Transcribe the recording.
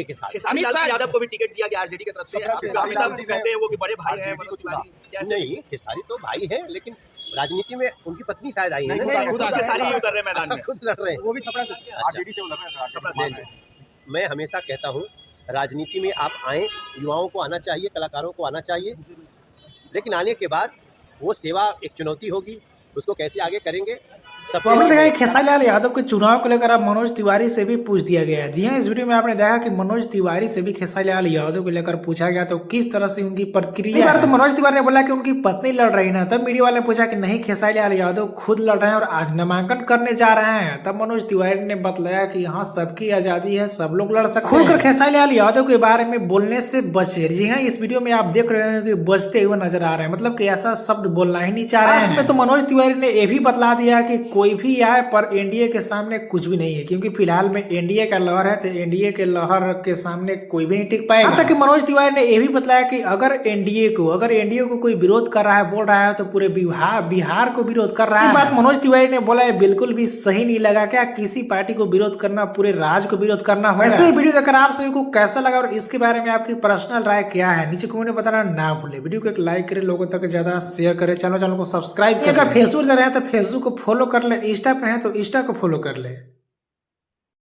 के साथ खेसारी लाल यादव को भी टिकट दिया गया आरजेडी की तरफ से। खेसारी साहब कहते हैं वो कि बड़े भाई हैं मनोज तिवारी। नहीं, खेसारी तो भाई है, लेकिन राजनीति में उनकी पत्नी शायद आई है नहीं, खुद खेसारी ही उतर रहे हैं मैदान में। खुद लड़ रहे हैं। वो भी छपरा से आरजेडी से लड़ रहे हैं। छपरा से। मैं हमेशा कहता हूँ राजनीति में आप आएँ, युवाओं को आना चाहिए, कलाकारों को आना चाहिए, लेकिन आने के बाद वो सेवा एक चुनौती होगी, उसको कैसे आगे करेंगे। तो आपने देखा खेसारी लाल यादव के चुनाव को लेकर अब मनोज तिवारी से भी पूछ दिया गया है। जी हाँ, इस वीडियो में आपने देखा कि मनोज तिवारी से भी खेसारी लाल यादव को लेकर पूछा गया, तो किस तरह से उनकी प्रतिक्रिया है। तो मनोज तिवारी ने बोला कि उनकी पत्नी लड़ रही ना, तब मीडिया वाले ने पूछा कि नहीं, खेसारी लाल यादव खुद लड़ रहे हैं और आज नामांकन करने जा रहे हैं। तब मनोज तिवारी ने बतलाया कि हाँ, सबकी आजादी है, सब लोग लड़ सकते हैं। खुलकर खेसारी लाल यादव के बारे में बोलने से बचे। जी हाँ, इस वीडियो में आप देख रहे हैं कि बचते हुए नजर आ रहे हैं, मतलब कि ऐसा शब्द बोलना ही नहीं चाह रहे हैं। तो मनोज तिवारी ने यह भी बतला दिया कि कोई भी आए पर एनडीए के सामने कुछ भी नहीं है, क्योंकि फिलहाल में एनडीए का लहर है, तो एनडीए के लहर के सामने कोई भी नहीं टिक पाएगा। यहाँ तक कि मनोज तिवारी ने यह भी बताया कि अगर एनडीए को कोई विरोध कर रहा है, बोल रहा है, तो पूरे बिहार को विरोध कर रहा है। बात मनोज तिवारी ने बोला है बिल्कुल भी सही नहीं लगा। क्या किसी पार्टी को विरोध करना पूरे राज्य को विरोध करना हो? ऐसे वीडियो देखकर आप सभी को कैसा लगा और इसके बारे में आपकी पर्सनल राय क्या है, नीचे कमेंट में बताना ना भूले। वीडियो को एक लाइक करें, लोगों तक ज्यादा शेयर करें, चैनल को सब्सक्राइब करें। अगर फेसबुक पे हैं तो फेसबुक को फॉलो कर ले, इंस्टा पे हैं तो इंस्टा को फॉलो कर ले।